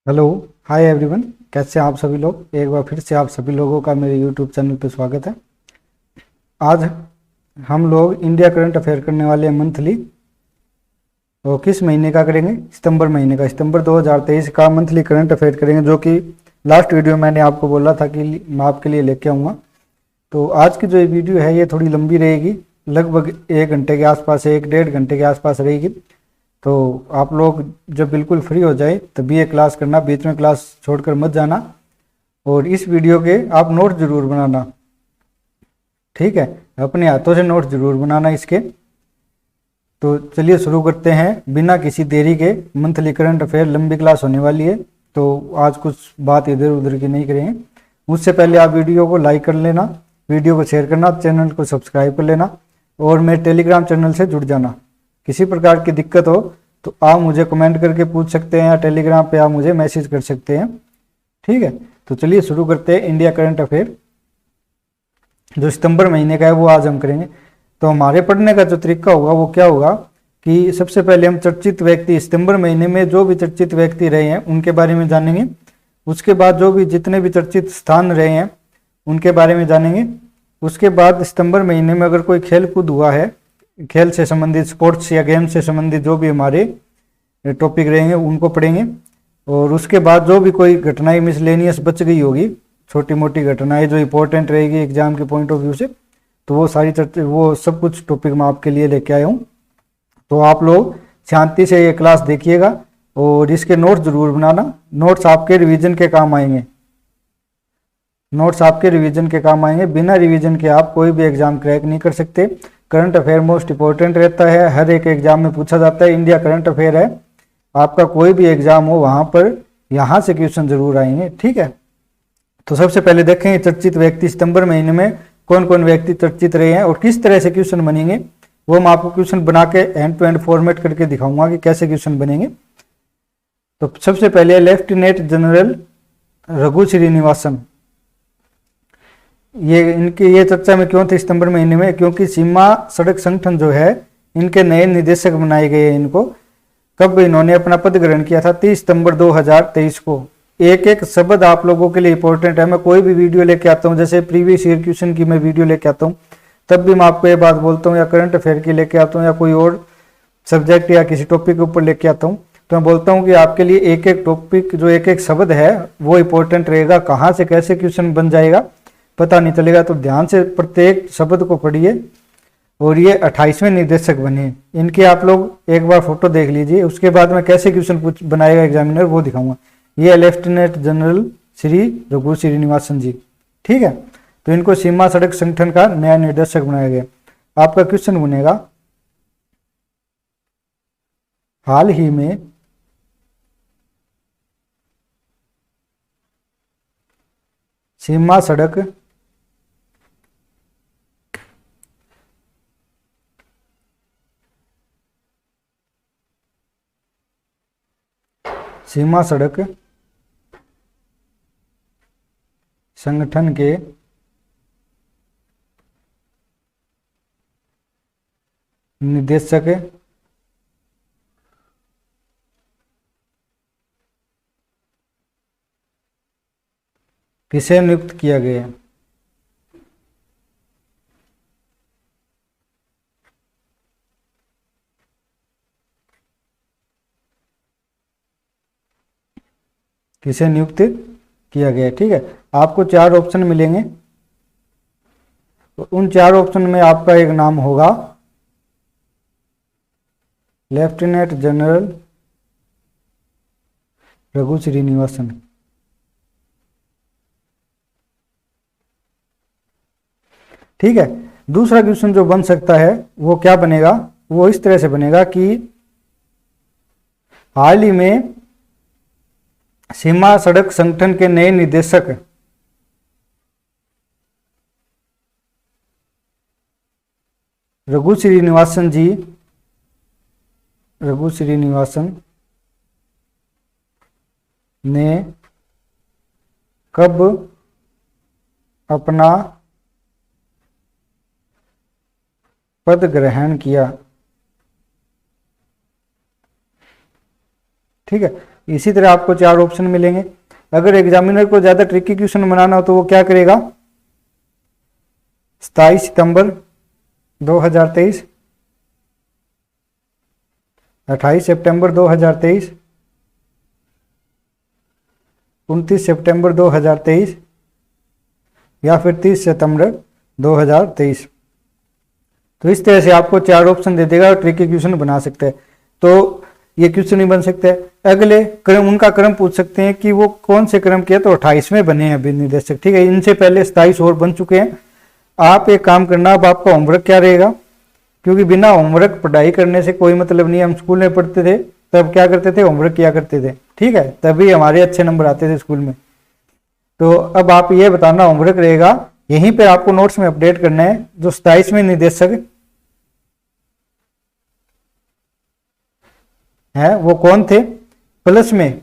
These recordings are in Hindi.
हेलो। हाय एवरीवन, कैसे हैं आप सभी लोग। एक बार फिर से आप सभी लोगों का मेरे यूट्यूब चैनल पे स्वागत है। आज हम लोग इंडिया करंट अफेयर करने वाले हैं मंथली। और किस महीने का करेंगे? सितंबर महीने का, सितंबर 2023 का मंथली करंट अफेयर करेंगे, जो कि लास्ट वीडियो मैंने आपको बोला था कि मैं आपके लिए लेके आऊँगा। तो आज की जो ये वीडियो है ये थोड़ी लंबी रहेगी, लगभग 1 घंटे के आसपास, 1 डेढ़ घंटे के आसपास रहेगी। तो आप लोग जब बिल्कुल फ्री हो जाए तभी ये क्लास करना, बीच में क्लास छोड़कर मत जाना। और इस वीडियो के आप नोट जरूर बनाना, ठीक है? अपने हाथों से नोट जरूर बनाना इसके। तो चलिए शुरू करते हैं बिना किसी देरी के। मंथली करंट अफेयर लंबी क्लास होने वाली है, तो आज कुछ बात इधर उधर की नहीं करेंगे। उससे पहले आप वीडियो को लाइक कर लेना, वीडियो को शेयर करना, चैनल को सब्सक्राइब कर लेना और मेरे टेलीग्राम चैनल से जुड़ जाना। किसी प्रकार की दिक्कत हो तो आप मुझे कमेंट करके पूछ सकते हैं या टेलीग्राम पे आप मुझे मैसेज कर सकते हैं, ठीक है? तो चलिए शुरू करते हैं। इंडिया करंट अफेयर जो सितंबर महीने का है वो आज हम करेंगे। तो हमारे पढ़ने का जो तरीका होगा वो क्या होगा कि सबसे पहले हम चर्चित व्यक्ति, सितंबर महीने में जो भी चर्चित व्यक्ति रहे हैं उनके बारे में जानेंगे। उसके बाद जो भी जितने भी चर्चित स्थान रहे हैं उनके बारे में जानेंगे। उसके बाद सितंबर महीने में अगर कोई खेल कूद हुआ है, खेल से संबंधित, स्पोर्ट्स या गेम से संबंधित जो भी हमारे टॉपिक रहेंगे उनको पढ़ेंगे। और उसके बाद जो भी कोई घटनाएं मिसलेनियस बच गई होगी, छोटी मोटी घटनाएं जो इंपॉर्टेंट रहेगी एग्जाम के पॉइंट ऑफ व्यू से, तो वो सारी चर्चा, वो सब कुछ टॉपिक मैं आपके लिए लेके आया हूँ। तो आप लोग शांति से ये क्लास देखिएगा और इसके नोट्स जरूर बनाना। नोट्स आपके रिवीजन के काम आएंगे, नोट्स आपके रिवीजन के काम आएंगे। बिना रिवीजन के आप कोई भी एग्जाम क्रैक नहीं कर सकते। करंट अफेयर मोस्ट इंपॉर्टेंट रहता है, हर एक एग्जाम में पूछा जाता है। इंडिया करंट अफेयर है, आपका कोई भी एग्जाम हो वहां पर यहाँ से क्वेश्चन जरूर आएंगे, ठीक है? तो सबसे पहले देखेंगे चर्चित व्यक्ति सितंबर महीने में कौन कौन व्यक्ति चर्चित रहे हैं और किस तरह से क्वेश्चन बनेंगे। वो मैं आपको क्वेश्चन बना के एंड टू एंड फॉर्मेट करके दिखाऊंगा कि कैसे क्वेश्चन बनेंगे। तो सबसे पहले लेफ्टिनेंट जनरल रघु श्रीनिवासन, ये चर्चा में क्यों थे सितंबर महीने में? क्योंकि सीमा सड़क संगठन जो है इनके नए निदेशक बनाए गए हैं। इनको कब इन्होंने अपना पद ग्रहण किया था? 30 सितंबर 2023 को। एक एक शब्द आप लोगों के लिए इंपॉर्टेंट है। मैं कोई भी वीडियो लेके आता हूँ, जैसे प्रीवियस ईयर क्वेश्चन की मैं वीडियो लेके आता हूँ, तब भी मैं आपको ये बात बोलता हूँ, या करंट अफेयर की लेके आता हूँ या कोई और सब्जेक्ट या किसी टॉपिक के ऊपर लेके आता हूँ, तो मैं बोलता हूँ कि आपके लिए एक एक टॉपिक, जो एक एक शब्द है वो इंपॉर्टेंट रहेगा। कहाँ से कैसे क्वेश्चन बन जाएगा पता नहीं चलेगा। तो ध्यान से प्रत्येक शब्द को पढ़िए। और ये 28वें निर्देशक बने, इनके आप लोग एक बार फोटो देख लीजिए। उसके बाद में कैसे क्वेश्चन बनाएगा एग्जामिनर वो दिखाऊंगा। ये लेफ्टिनेंट जनरल श्री रघु श्रीनिवासन जी, ठीक है? तो इनको सीमा सड़क संगठन का नया निर्देशक बनाया गया। आपका क्वेश्चन बनेगा, हाल ही में सीमा सड़क संगठन के निदेशक किसे नियुक्त किया गया? किसे नियुक्त किया गया, ठीक है? आपको 4 ऑप्शन मिलेंगे। तो उन 4 ऑप्शन में आपका एक नाम होगा लेफ्टिनेंट जनरल रघु श्रीनिवासन, ठीक है? दूसरा क्वेश्चन जो बन सकता है वो क्या बनेगा? वो इस तरह से बनेगा कि हाल ही में सीमा सड़क संगठन के नए निदेशक रघु श्रीनिवासन ने कब अपना पद ग्रहण किया, ठीक है। इसी तरह आपको 4 ऑप्शन मिलेंगे। अगर एग्जामिनर को ज़्यादा ट्रिकी क्वेश्चन बनाना हो तो वो क्या करेगा, 27 सितंबर 2023, 28 सितंबर 2023, 29 सितंबर 2023 या फिर 30 सितंबर 2023। तो इस तरह से आपको 4 ऑप्शन दे देगा और ट्रिकी क्वेश्चन बना सकते हैं। तो ये क्वेश्चन नहीं बन सकते। अगले क्रम, उनका क्रम पूछ सकते हैं कि वो कौन से क्रम के, तो 28वें बने हैं अभी निर्देशक, ठीक है। इनसे पहले 27 और बन चुके हैं। आप एक काम करना, अब आपका होमवर्क क्या रहेगा, क्योंकि बिना होमवर्क पढ़ाई करने से कोई मतलब नहीं। हम स्कूल में पढ़ते थे तब क्या करते थे, होमवर्क किया करते थे, ठीक है, तभी हमारे अच्छे नंबर आते थे स्कूल में। तो अब आप ये बताना, होमवर्क रहेगा यहीं पे आपको नोट्स में अपडेट करना है, जो 27वें निर्देशक है वो कौन थे। प्लस में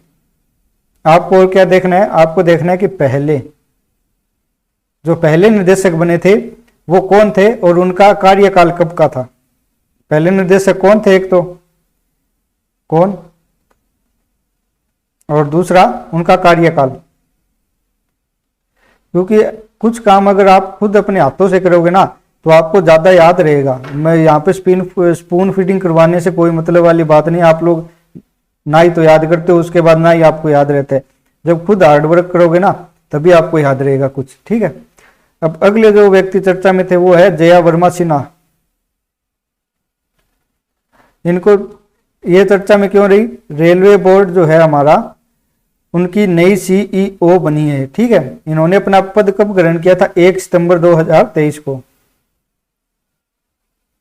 आपको और क्या देखना है, आपको देखना है कि पहले जो पहले निर्देशक बने थे वो कौन थे और उनका कार्यकाल कब का था। पहले निर्देशक कौन थे, एक तो कौन, और दूसरा उनका कार्यकाल। क्योंकि कुछ काम अगर आप खुद अपने हाथों से करोगे ना तो आपको ज्यादा याद रहेगा। मैं यहाँ पे स्पून फीडिंग करवाने से कोई मतलब वाली बात नहीं। आप लोग ना ही तो याद करते हो, उसके बाद ना ही आपको याद रहता है। जब खुद हार्डवर्क करोगे ना तभी आपको याद रहेगा कुछ, ठीक है। अब अगले जो व्यक्ति चर्चा में थे वो है जया वर्मा सिन्हा। इनको ये चर्चा में क्यों रही, रेलवे बोर्ड जो है हमारा, उनकी नई सीईओ बनी है, ठीक है। इन्होंने अपना पद कब ग्रहण किया था, 1 सितंबर 2023 को,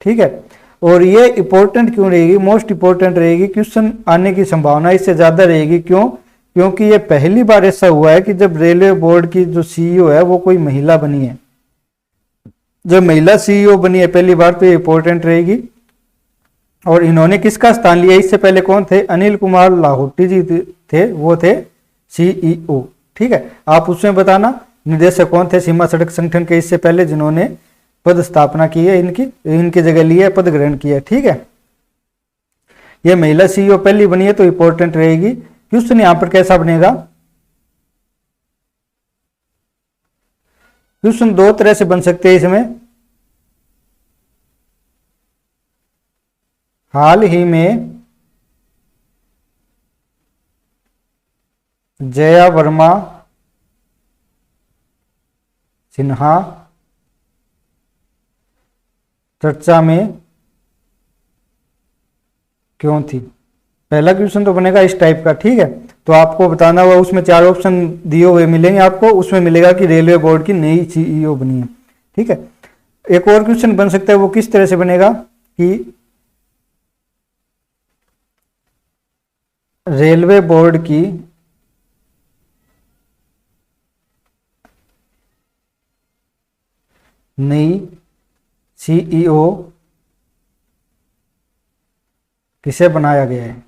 ठीक है। और ये इंपॉर्टेंट क्यों रहेगी, मोस्ट इंपॉर्टेंट रहेगी, क्वेश्चन आने की संभावना इससे ज्यादा रहेगी। क्यों, क्योंकि ये पहली बार ऐसा हुआ है कि जब रेलवे बोर्ड की जो सीईओ है वो कोई महिला बनी है। जब महिला सीईओ बनी है पहली बार तो ये इंपॉर्टेंट रहेगी। और इन्होंने किसका स्थान लिया, इससे पहले कौन थे, अनिल कुमार लाहौटी जी थे, वो थे सीईओ, ठीक है। आप उसमें बताना निदेशक कौन थे सीमा सड़क संगठन के इससे पहले जिन्होंने पद स्थापना की है, इनकी जगह लिए पद ग्रहण किया, ठीक है। ये महिला सीईओ पहली बनी है तो इंपॉर्टेंट रहेगी। क्वेश्चन यहां पर कैसा बनेगा, क्वेश्चन 2 तरह से बन सकते हैं इसमें। हाल ही में जया वर्मा सिन्हा चर्चा में क्यों थी। पहला क्वेश्चन तो बनेगा इस टाइप का, ठीक है। तो आपको बताना हुआ, उसमें 4 ऑप्शन दिए हुए मिलेंगे आपको, उसमें मिलेगा कि रेलवे बोर्ड की नई सीईओ बनी है, ठीक है। एक और क्वेश्चन बन सकता है, वो किस तरह से बनेगा कि रेलवे बोर्ड की नई सीईओ किसे बनाया गया है।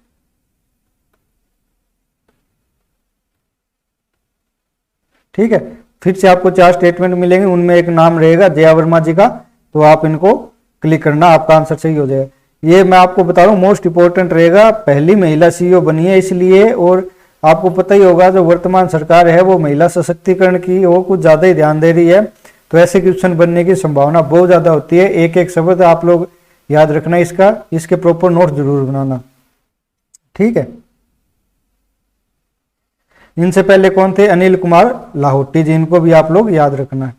ठीक है, फिर से आपको 4 स्टेटमेंट मिलेंगे, उनमें एक नाम रहेगा जया वर्मा जी का, तो आप इनको क्लिक करना, आपका आंसर सही हो जाएगा। ये मैं आपको बता रहा हूँ मोस्ट इंपोर्टेंट रहेगा, पहली महिला सीईओ बनी है इसलिए। और आपको पता ही होगा जो वर्तमान सरकार है वो महिला सशक्तिकरण की वो कुछ ज्यादा ही ध्यान दे रही है, तो ऐसे क्वेश्चन बनने की संभावना बहुत ज्यादा होती है। एक एक शब्द आप लोग याद रखना इसका, इसके प्रॉपर नोट जरूर बनाना, ठीक है। इनसे पहले कौन थे, अनिल कुमार लाहौटी जी, इनको भी आप लोग याद रखना।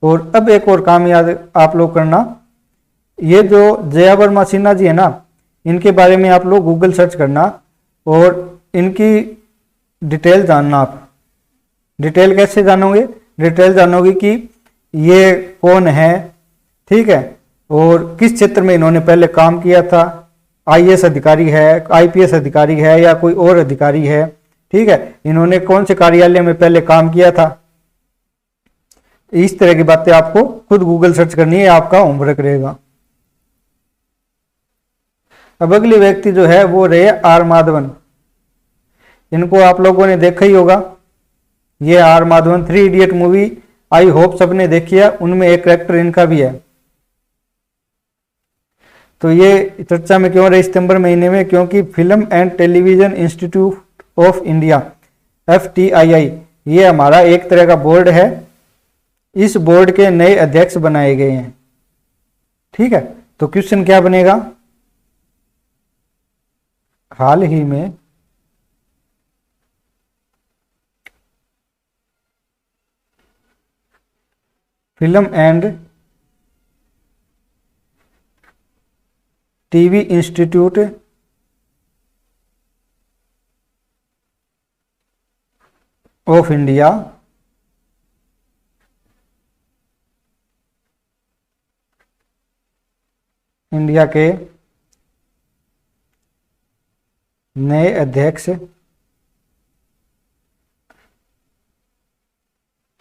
और अब एक और काम याद आप लोग करना, ये जो जया वर्मा सिन्हा जी है ना, इनके बारे में आप लोग गूगल सर्च करना और इनकी डिटेल जानना। आप डिटेल कैसे जानोगे, डिटेल जानोगे कि ये कौन है, ठीक है, और किस क्षेत्र में इन्होंने पहले काम किया था, आईएएस अधिकारी है, आईपीएस अधिकारी है या कोई और अधिकारी है, ठीक है, इन्होंने कौन से कार्यालय में पहले काम किया था। इस तरह की बातें आपको खुद गूगल सर्च करनी है, आपका होमवर्क रहेगा। अब अगली व्यक्ति जो है वो रहे आर माधवन, इनको आप लोगों ने देखा ही होगा। ये R Madhavan 3 idiot movie I hope सबने देखी है, उनमें एक कैरेक्टर इनका भी है। तो ये चर्चा में क्यों रही सितंबर महीने में? क्योंकि film and television institute of India FTII ये हमारा एक तरह का बोर्ड है, इस बोर्ड के नए अध्यक्ष बनाए गए हैं। ठीक है, तो क्वेश्चन क्या बनेगा? हाल ही में film and TV institute of India के नए अध्यक्ष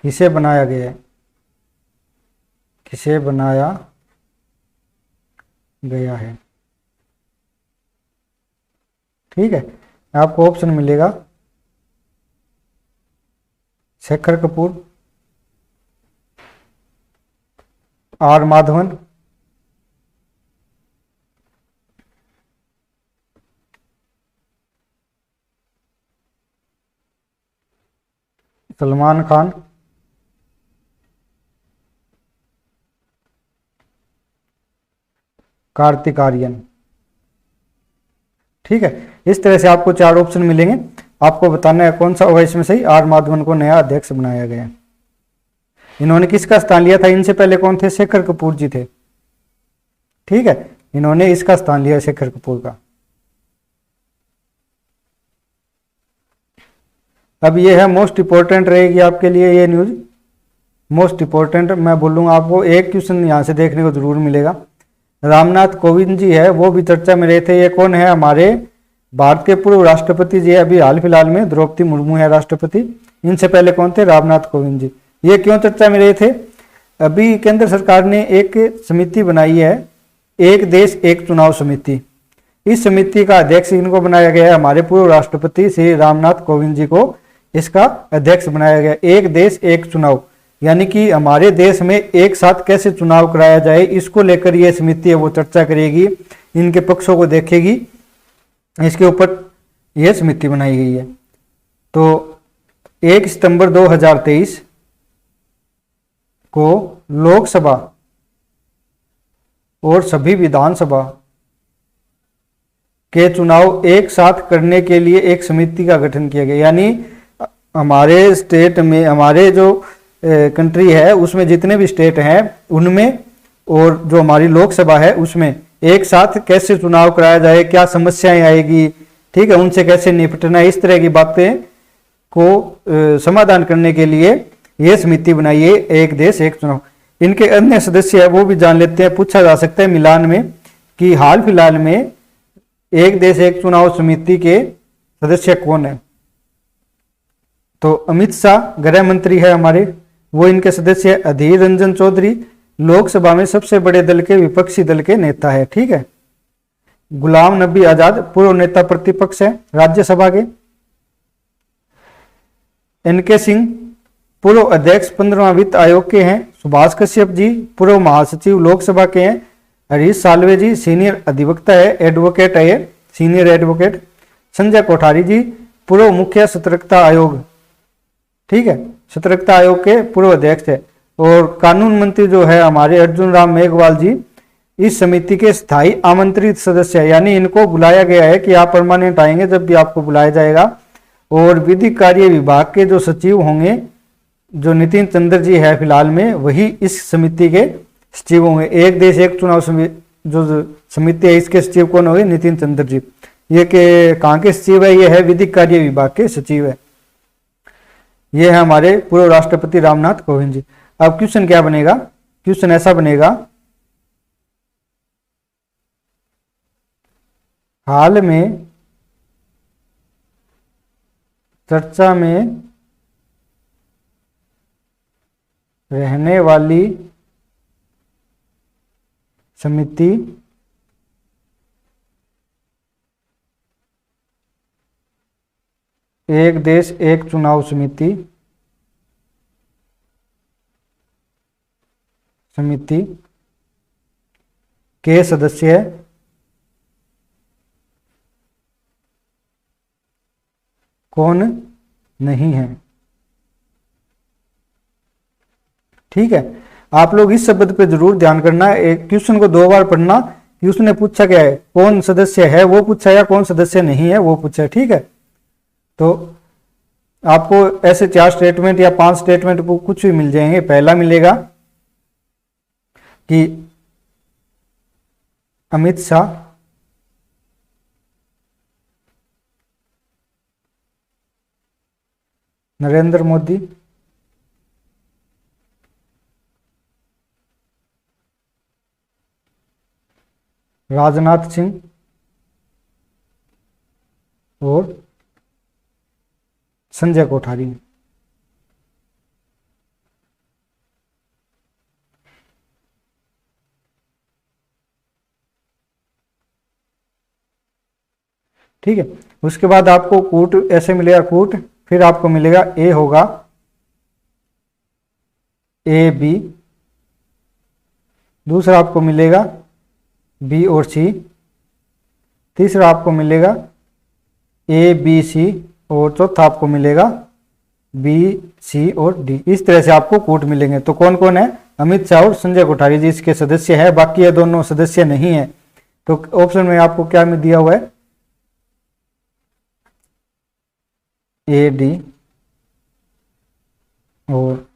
किसे बनाया गया है? किसे बनाया गया है? ठीक है, आपको ऑप्शन मिलेगा शेखर कपूर, R माधवन, सलमान खान, कार्तिक आर्यन। ठीक है, इस तरह से आपको 4 ऑप्शन मिलेंगे, आपको बताना है कौन सा होगा इसमें सही। R माधवन को नया अध्यक्ष बनाया गया। इन्होंने किसका स्थान लिया था? इनसे पहले कौन थे? शेखर कपूर जी थे। ठीक है, इन्होंने इसका स्थान लिया, शेखर कपूर का। अब ये है मोस्ट इंपॉर्टेंट रहेगी आपके लिए ये न्यूज, मोस्ट इंपॉर्टेंट। मैं बोलूंगा आपको एक क्वेश्चन यहां से देखने को जरूर मिलेगा। रामनाथ कोविंद जी है वो भी चर्चा में रहे थे। ये कौन है? हमारे भारत के पूर्व राष्ट्रपति जी है, अभी हाल फिलहाल में द्रौपदी मुर्मू है राष्ट्रपति। इनसे पहले कौन थे? रामनाथ कोविंद जी। ये क्यों चर्चा में रहे थे? अभी केंद्र सरकार ने एक समिति बनाई है, एक देश एक चुनाव समिति। इस समिति का अध्यक्ष इनको बनाया गया है, हमारे पूर्व राष्ट्रपति श्री रामनाथ कोविंद जी को इसका अध्यक्ष बनाया गया। एक देश एक चुनाव, यानी कि हमारे देश में एक साथ कैसे चुनाव कराया जाए, इसको लेकर यह समिति है वो चर्चा करेगी, इनके पक्षों को देखेगी, इसके ऊपर यह समिति बनाई गई है। तो 1 सितंबर 2023 को लोकसभा और सभी विधानसभा के चुनाव एक साथ करने के लिए एक समिति का गठन किया गया। यानी हमारे स्टेट में, हमारे जो कंट्री है उसमें जितने भी स्टेट हैं उनमें, और जो हमारी लोकसभा है उसमें एक साथ कैसे चुनाव कराया जाए, क्या समस्याएं आएगी, ठीक है, उनसे कैसे निपटना है, इस तरह की बातें को समाधान करने के लिए यह समिति बनाई है, एक देश एक चुनाव। इनके अन्य सदस्य है वो भी जान लेते हैं, पूछा जा सकता है मिलान में कि हाल फिलहाल में एक देश एक चुनाव समिति के सदस्य कौन है। तो अमित शाह गृह मंत्री है हमारे, वो इनके सदस्य। अधीर रंजन चौधरी लोकसभा में सबसे बड़े दल के विपक्षी दल के नेता है। ठीक है, गुलाम नबी आजाद पूर्व नेता प्रतिपक्ष है राज्यसभा के। एनके सिंह पूर्व अध्यक्ष 15वां वित्त आयोग के हैं। सुभाष कश्यप जी पूर्व महासचिव लोकसभा के हैं। हरीश साल्वे जी सीनियर अधिवक्ता है, एडवोकेट है, सीनियर एडवोकेट। संजय कोठारी जी पूर्व मुख्य सतर्कता आयोग, ठीक है, सतर्कता आयोग के पूर्व अध्यक्ष है। और कानून मंत्री जो है हमारे अर्जुन राम मेघवाल जी इस समिति के स्थायी आमंत्रित सदस्य है, यानी इनको बुलाया गया है कि आप परमानेंट आएंगे जब भी आपको बुलाया जाएगा। और विधिक कार्य विभाग के जो सचिव होंगे, जो नितिन चंद्र जी है फिलहाल में, वही इस समिति के सचिव होंगे। एक देश एक चुनाव जो समिति है इसके सचिव कौन होंगे? नितिन चंद्र जी। ये के कहाँ के सचिव है? ये है विधिक कार्य विभाग के सचिव है। ये है हमारे पूर्व राष्ट्रपति रामनाथ कोविंद जी। अब क्वेश्चन क्या बनेगा? क्वेश्चन ऐसा बनेगा, हाल में चर्चा में रहने वाली समिति एक देश एक चुनाव समिति के सदस्य कौन नहीं है। ठीक है, आप लोग इस शब्द पे जरूर ध्यान करना। एक क्वेश्चन को 2 बार पढ़ना कि उसने पूछा क्या है, कौन सदस्य है वो पूछा या कौन सदस्य नहीं है वो पूछा। ठीक है, तो आपको ऐसे 4 स्टेटमेंट या 5 स्टेटमेंट कुछ भी मिल जाएंगे। पहला मिलेगा कि अमित शाह नरेंद्र मोदी राजनाथ सिंह और संजय कोठारी। ठीक है, उसके बाद आपको कूट ऐसे मिलेगा कूट, फिर आपको मिलेगा ए होगा ए बी, दूसरा आपको मिलेगा बी और सी, तीसरा आपको मिलेगा ए बी सी और चौथा आपको मिलेगा बी सी और डी। इस तरह से आपको कूट मिलेंगे। तो कौन कौन है, अमित शाह और संजय कोठारी जी इसके सदस्य है, बाकी ये दोनों सदस्य नहीं है। तो ऑप्शन में आपको क्या में दिया हुआ है, ए डी और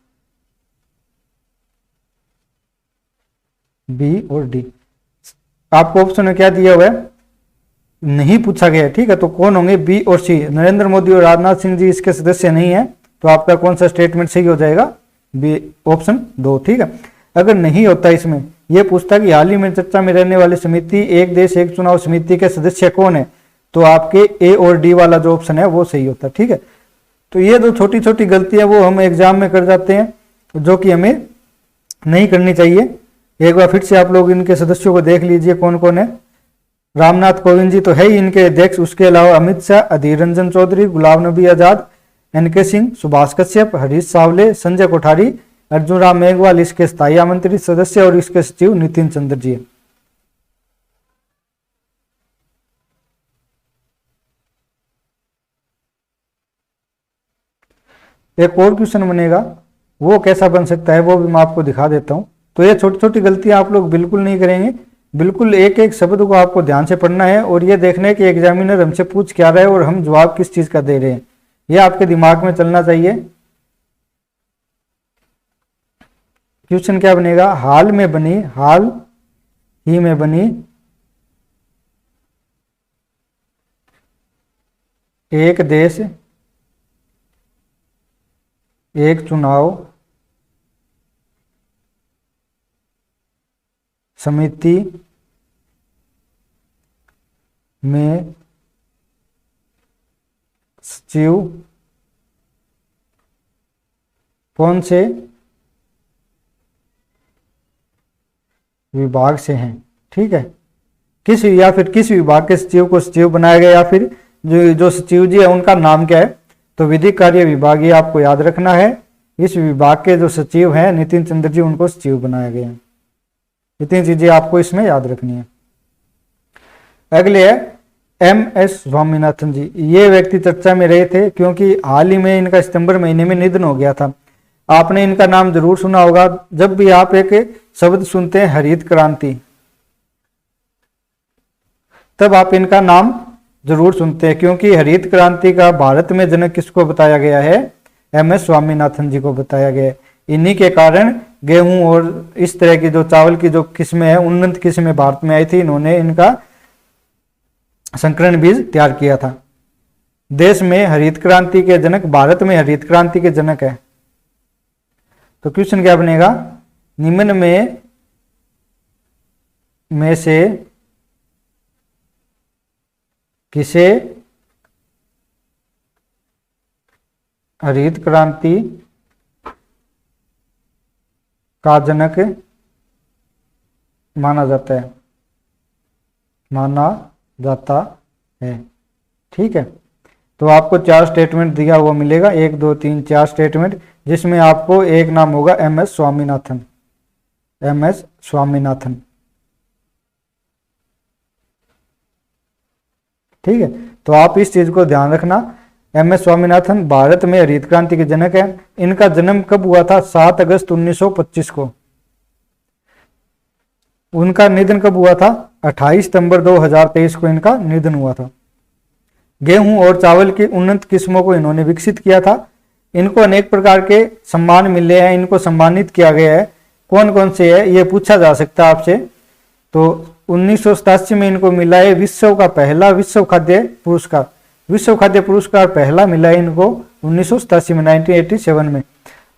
बी और डी। आपको ऑप्शन में क्या दिया हुआ है, नहीं पूछा गया है। ठीक है, तो कौन होंगे, बी और सी। नरेंद्र मोदी और राजनाथ सिंह जी इसके सदस्य नहीं है, तो आपका कौन सा स्टेटमेंट सही हो जाएगा, बी ऑप्शन 2। ठीक है, अगर नहीं होता इसमें यह पूछता कि हाल ही में चर्चा में रहने वाली समिति एक देश एक चुनाव समिति के सदस्य कौन है, तो आपके ए और डी वाला जो ऑप्शन है वो सही होता है। ठीक है, तो ये जो छोटी छोटी गलतियां वो हम एग्जाम में कर जाते हैं, जो कि हमें नहीं करनी चाहिए। एक बार फिर से आप लोग इनके सदस्यों को देख लीजिए कौन कौन है। रामनाथ कोविंद जी तो है ही इनके अध्यक्ष, उसके अलावा अमित शाह, अधीर रंजन चौधरी, गुलाम नबी आजाद, एनके सिंह, सुभाष कश्यप, हरीश सावले, संजय कोठारी, अर्जुन राम मेघवाल इसके स्थायी आमंत्रित सदस्य और इसके सचिव नितिन चंद्र जी। एक और क्वेश्चन बनेगा, वो कैसा बन सकता है वो भी मैं आपको दिखा देता हूं। तो ये छोटी छोटी गलतियां आप लोग बिल्कुल नहीं करेंगे, बिल्कुल एक एक शब्द को आपको ध्यान से पढ़ना है और ये देखना है कि एग्जामिनर हमसे पूछ क्या रहा है और हम जवाब किस चीज का दे रहे हैं, ये आपके दिमाग में चलना चाहिए। क्वेश्चन क्या बनेगा, हाल ही में बनी एक देश एक चुनाव समिति में सचिव कौन से विभाग से हैं। ठीक है, किस या फिर किस विभाग के सचिव को सचिव बनाया गया, या फिर जो सचिव जी है उनका नाम क्या है। तो विधिक कार्य विभाग ये आपको याद रखना है। इस विभाग के जो सचिव हैं नितिन चंद्र जी, उनको सचिव बनाया गया। इतनी चीजें आपको इसमें याद रखनी है। अगले है एम एस स्वामीनाथन जी। ये व्यक्ति चर्चा में रहे थे क्योंकि हाल ही में इनका सितंबर महीने में निधन हो गया था। आपने इनका नाम जरूर सुना होगा। जब भी आप एक शब्द सुनते हैं हरित क्रांति, तब आप इनका नाम जरूर सुनते हैं, क्योंकि हरित क्रांति का भारत में जनक किसको बताया गया है, एम एस स्वामीनाथन जी को बताया गया है। इन्हीं के कारण गेहूं और इस तरह की जो चावल की जो किस्में हैं, उन्नत किस्में भारत में आई थी, इन्होंने इनका संकरण बीज तैयार किया था। देश में हरित क्रांति के जनक, भारत में हरित क्रांति के जनक है। तो क्वेश्चन क्या बनेगा, निम्न में से किसे हरित क्रांति का जनक माना जाता है। ठीक है, तो आपको 4 स्टेटमेंट दिया हुआ मिलेगा, 1 2 3 4 स्टेटमेंट, जिसमें आपको एक नाम होगा एम एस स्वामीनाथन। ठीक है, तो आप इस चीज को ध्यान रखना। एम एस स्वामीनाथन भारत में हरित क्रांति के जनक है। इनका जन्म कब हुआ था? 7 अगस्त 1925 को। उनका निधन कब हुआ था? 28 सितंबर 2023 को इनका निधन हुआ था। गेहूं और चावल की उन्नत किस्मों को इन्होंने विकसित किया था। इनको अनेक प्रकार के सम्मान मिले हैं, इनको सम्मानित किया गया है। कौन कौन से है ये पूछा जा सकता है आपसे। तो 1987 में इनको मिला है विश्व का पहला विश्व खाद्य पुरस्कार। विश्व खाद्य पुरस्कार पहला मिला है इनको 1987 में, 1987 में।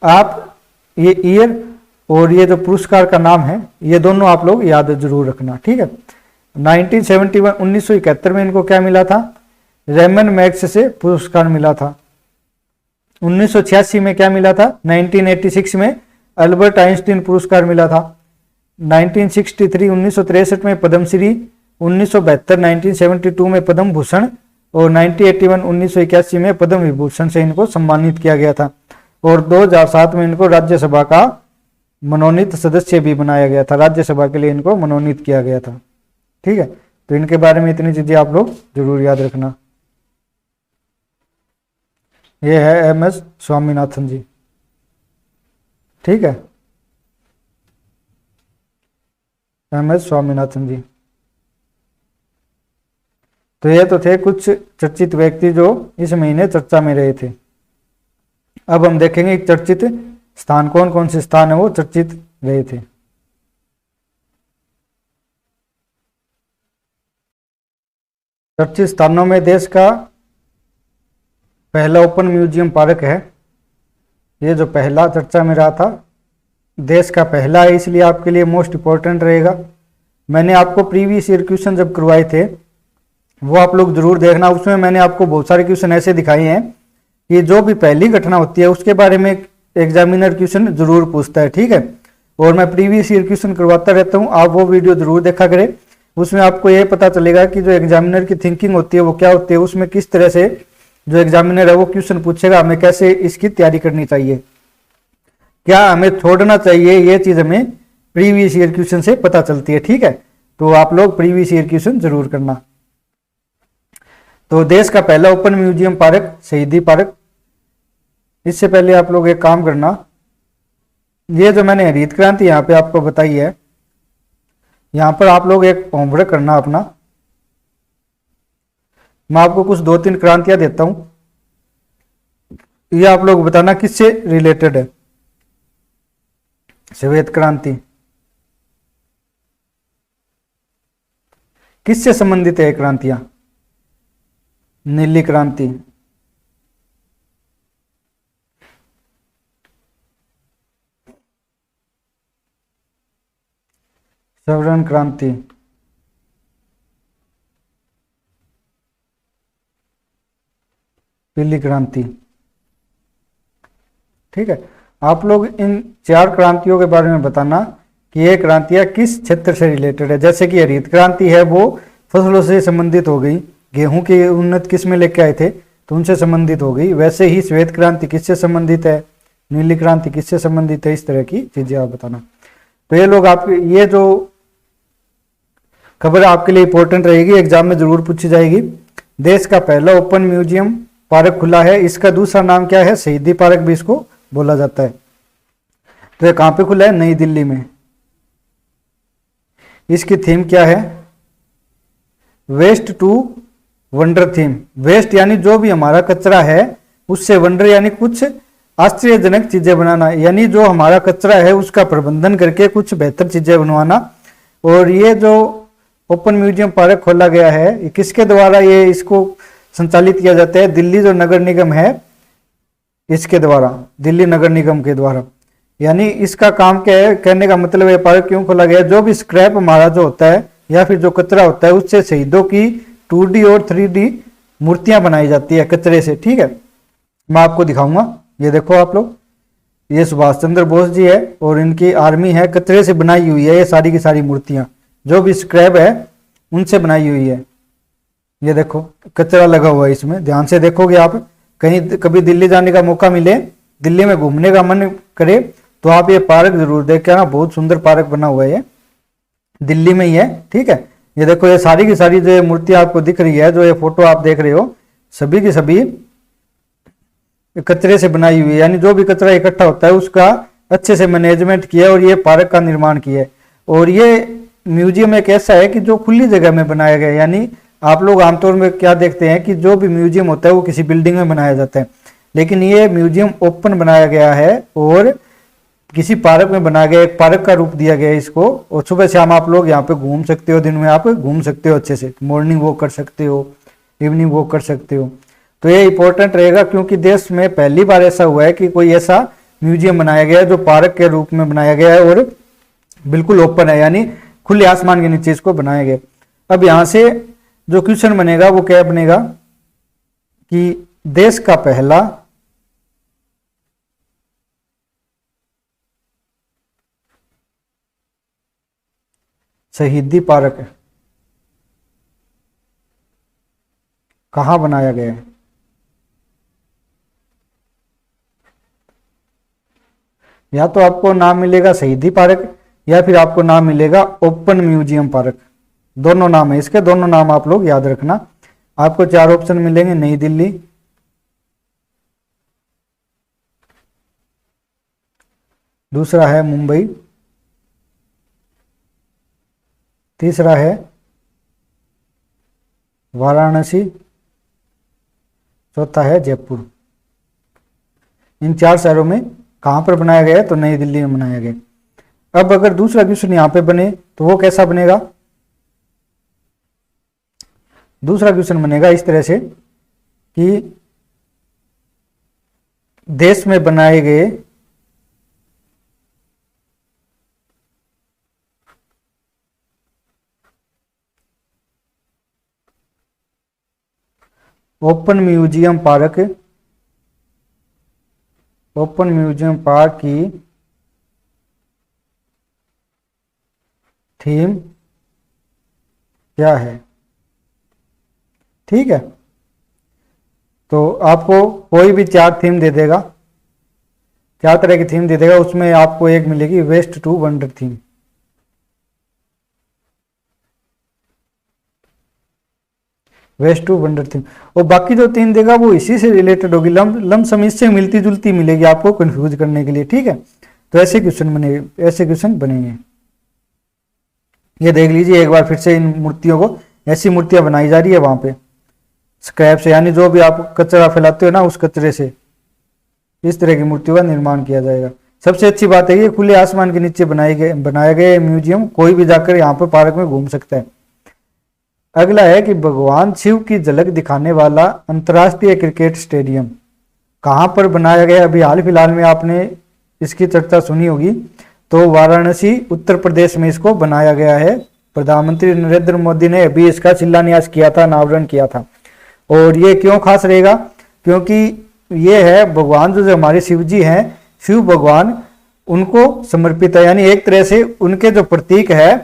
आप ये ईयर और ये जो पुरस्कार का नाम है ये दोनों आप लोग याद जरूर रखना, ठीक है। 1971 1971 में इनको क्या मिला था? रेमन मैक्स से पुरस्कार मिला था। 1986 में क्या मिला था? 1986 में अल्बर्ट आइंस्टीन पुरस्कार मिला था। 1963 1963 में पद्मश्री, 1972 1972 में पद्म भूषण और 1981 1981 में पद्म विभूषण से इनको सम्मानित किया गया था। और 2007 में इनको राज्यसभा का मनोनीत सदस्य भी बनाया गया था। राज्यसभा के लिए इनको मनोनीत किया गया था, ठीक है। तो इनके बारे में इतनी चीजें आप लोग जरूर याद रखना। ये है एम एस स्वामीनाथन जी, ठीक है। एम एस स्वामीनाथन जी। तो ये तो थे कुछ चर्चित व्यक्ति जो इस महीने चर्चा में रहे थे। अब हम देखेंगे चर्चित स्थान, कौन कौन से स्थान है वो चर्चित रहे थे। चर्चित स्थानों में देश का पहला ओपन म्यूजियम पार्क है। ये जो पहला चर्चा में रहा था, देश का पहला है, इसलिए आपके लिए मोस्ट इंपॉर्टेंट रहेगा। मैंने आपको प्रीवियस ईयर क्वेश्चन जब करवाए थे वो आप लोग जरूर देखना। उसमें मैंने आपको बहुत सारे क्वेश्चन ऐसे दिखाए हैं कि जो भी पहली घटना होती है उसके बारे में एग्जामिनर क्वेश्चन जरूर पूछता है, ठीक है। और मैं प्रीवियस ईयर क्वेश्चन करवाता रहता हूँ, आप वो वीडियो जरूर देखा करें। उसमें आपको ये पता चलेगा कि जो एग्जामिनर की थिंकिंग होती है वो क्या होती है, उसमें किस तरह से जो एग्जामिनर है वो क्वेश्चन पूछेगा, हमें कैसे इसकी तैयारी करनी चाहिए, क्या हमें छोड़ना चाहिए, ये चीज हमें प्रीवियस ईयर क्वेश्चन से पता चलती है, ठीक है। तो आप लोग प्रीवियस ईयर क्वेश्चन जरूर करना। तो देश का पहला ओपन म्यूजियम पार्क शहीदी पार्क। इससे पहले आप लोग एक काम करना, ये जो मैंने हरित क्रांति यहाँ पे आपको बताई है, यहाँ पर आप लोग एक होमवर्क करना अपना। मैं आपको कुछ 2-3 क्रांतियां देता हूं, ये आप लोग बताना किससे रिलेटेड है। श्वेत क्रांति किससे संबंधित है? क्रांतियां। नीली क्रांति, स्वर्ण क्रांति, पीली क्रांति, ठीक है। आप लोग इन 4 क्रांतियों के बारे में बताना कि ये क्रांतियां किस क्षेत्र से रिलेटेड है। जैसे कि हरित क्रांति है वो फसलों से संबंधित हो गई, गेहूं की उन्नत किस्में लेके आए थे तो उनसे संबंधित हो गई। वैसे ही श्वेत क्रांति किससे संबंधित है, नीली क्रांति किससे संबंधित है, इस तरह की चीजें आप बताना। तो ये लोग आपके, ये जो खबर आपके लिए इंपॉर्टेंट रहेगी, एग्जाम में जरूर पूछी जाएगी। देश का पहला ओपन म्यूजियम पार्क खुला है, इसका दूसरा नाम क्या है? शहीदी पार्क भी इसको बोला जाता है। तो ये कहां पे खुला है? नई दिल्ली में। इसकी थीम क्या है? Waste to wonder theme. Waste यानी जो भी हमारा कचरा है उससे, वंडर यानी कुछ आश्चर्यजनक चीजें बनाना, यानी जो हमारा कचरा है उसका प्रबंधन करके कुछ बेहतर चीजें बनवाना। और ये जो ओपन म्यूजियम पार्क खोला गया है, किसके द्वारा ये इसको संचालित किया जाता है? दिल्ली जो नगर निगम है इसके द्वारा, दिल्ली नगर निगम के द्वारा। यानी इसका काम क्या है, कहने का मतलब है पार्क क्यों खोला गया? जो भी स्क्रैप हमारा जो होता है या फिर जो कचरा होता है उससे शहीदों की 2D और 3D मूर्तियां बनाई जाती है कचरे से, ठीक है। मैं आपको दिखाऊंगा, ये देखो आप लोग, ये सुभाष चंद्र बोस जी है और इनकी आर्मी है, कचरे से बनाई हुई है ये सारी की सारी मूर्तियां, जो भी स्क्रैप है उनसे बनाई हुई है। ये देखो कचरा लगा हुआ है इसमें, ध्यान से देखोगे आप। कहीं कभी दिल्ली जाने का मौका मिले, दिल्ली में घूमने का मन करे तो आप ये पार्क जरूर देख के आना, बहुत सुंदर पार्क बना हुआ है, ये दिल्ली में ही है, ठीक है। ये देखो ये सारी की सारी जो मूर्तियां आपको दिख रही है, जो ये फोटो आप देख रहे हो, सभी की सभी कचरे से बनाई हुई है, यानी जो भी कचरा इकट्ठा होता है उसका अच्छे से मैनेजमेंट किया है और ये पार्क का निर्माण किया है। और ये म्यूजियम एक ऐसा है कि जो खुली जगह में बनाया गया है, यानी आप लोग आमतौर में क्या देखते हैं कि जो भी म्यूजियम होता है वो किसी बिल्डिंग में बनाया जाता है, लेकिन ये म्यूजियम ओपन बनाया गया है और किसी पार्क में बनाया गया, एक पार्क का रूप दिया गया है इसको। और सुबह शाम आप लोग यहाँ पे घूम सकते हो, दिन में आप घूम सकते हो, अच्छे से मॉर्निंग वॉक कर सकते हो, इवनिंग वॉक कर सकते हो। तो ये इंपॉर्टेंट रहेगा क्योंकि देश में पहली बार ऐसा हुआ है कि कोई ऐसा म्यूजियम बनाया गया है जो पार्क के रूप में बनाया गया है और बिल्कुल ओपन है, यानी खुले आसमान के नीचे इसको बनाया गया। अब यहां से जो क्वेश्चन बनेगा वो क्या बनेगा कि देश का पहला शहीदी पार्क कहां बनाया गया है। या तो आपको नाम मिलेगा शहीदी पार्क या फिर आपको नाम मिलेगा ओपन म्यूजियम पार्क। दोनों नाम है इसके, दोनों नाम आप लोग याद रखना। आपको 4 ऑप्शन मिलेंगे, नई दिल्ली, दूसरा है मुंबई, तीसरा है वाराणसी, चौथा है जयपुर। इन 4 शहरों में कहां पर बनाया गया है, तो नई दिल्ली में बनाया गया। अब अगर दूसरा क्वेश्चन यहां पे बने तो वो कैसा बनेगा। दूसरा क्वेश्चन बनेगा इस तरह से कि देश में बनाए गए ओपन म्यूजियम पार्क की थीम क्या है। ठीक है, तो आपको कोई भी 4 थीम दे देगा, 4 तरह की थीम दे देगा, उसमें आपको एक मिलेगी waste to wonder theme. Waste to wonder theme, और बाकी जो 3 देगा वो इसी से रिलेटेड होगी, लमसम इससे मिलती जुलती मिलेगी आपको कंफ्यूज करने के लिए। ठीक है, तो ऐसे क्वेश्चन बनेंगे, ऐसे क्वेश्चन बनेंगे। ये देख लीजिए एक बार फिर से इन मूर्तियों को, ऐसी मूर्तियां बनाई जा रही है वहां पे स्क्रैप से, यानी जो भी आप कचरा फैलाते हो ना उस कचरे से इस तरह की मूर्तियों का निर्माण किया जाएगा। सबसे अच्छी बात है ये खुले आसमान के नीचे बनाया गया म्यूजियम, कोई भी जाकर यहाँ पर पार्क में घूम सकता है। अगला है कि भगवान शिव की झलक दिखाने वाला अंतर्राष्ट्रीय क्रिकेट स्टेडियम कहां पर बनाया गया। अभी हाल फिलहाल में आपने इसकी चर्चा सुनी होगी, तो वाराणसी उत्तर प्रदेश में इसको बनाया गया है। प्रधानमंत्री नरेंद्र मोदी ने अभी इसका शिलान्यास किया था, अनावरण किया था। और ये क्यों खास रहेगा, क्योंकि ये है भगवान जो हमारे शिव जी हैं, शिव भगवान उनको समर्पित है, यानी एक तरह से उनके जो प्रतीक है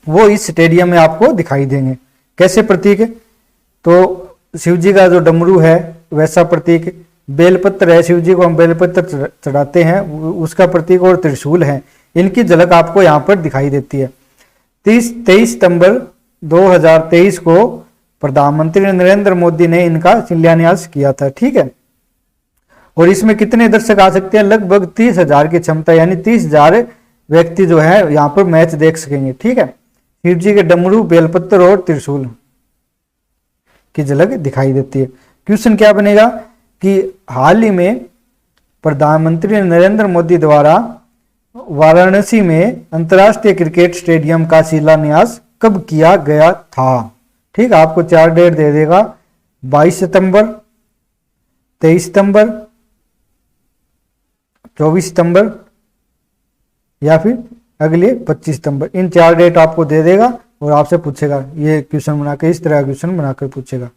वो इस स्टेडियम में आपको दिखाई देंगे। कैसे प्रतीक है, तो शिव जी का जो डमरू है वैसा प्रतीक, बेलपत्र है, शिव जी को हम बेलपत्र चढ़ाते हैं उसका प्रतीक, और त्रिशूल है, इनकी झलक आपको यहाँ पर दिखाई देती है। 23 सितंबर 2023 को प्रधानमंत्री नरेंद्र मोदी ने इनका शिलान्यास किया था। ठीक है, और इसमें कितने दर्शक आ सकते हैं, लगभग 30,000 की क्षमता, यानी 30,000 व्यक्ति जो है यहाँ पर मैच देख सकेंगे। ठीक है, शिव जी के डमरू, बेलपत्र और त्रिशूल की झलक दिखाई देती है। क्वेश्चन क्या बनेगा कि हाल ही में प्रधानमंत्री नरेंद्र मोदी द्वारा वाराणसी में अंतर्राष्ट्रीय क्रिकेट स्टेडियम का शिलान्यास कब किया गया था। ठीक है, आपको 4 डेट दे देगा, 22 सितंबर, 23 सितंबर, 24 सितंबर या फिर अगले 25 सितंबर। इन 4 डेट आपको दे देगा और आपसे पूछेगा, ये क्वेश्चन बनाकर, इस तरह क्वेश्चन बनाकर पूछेगा।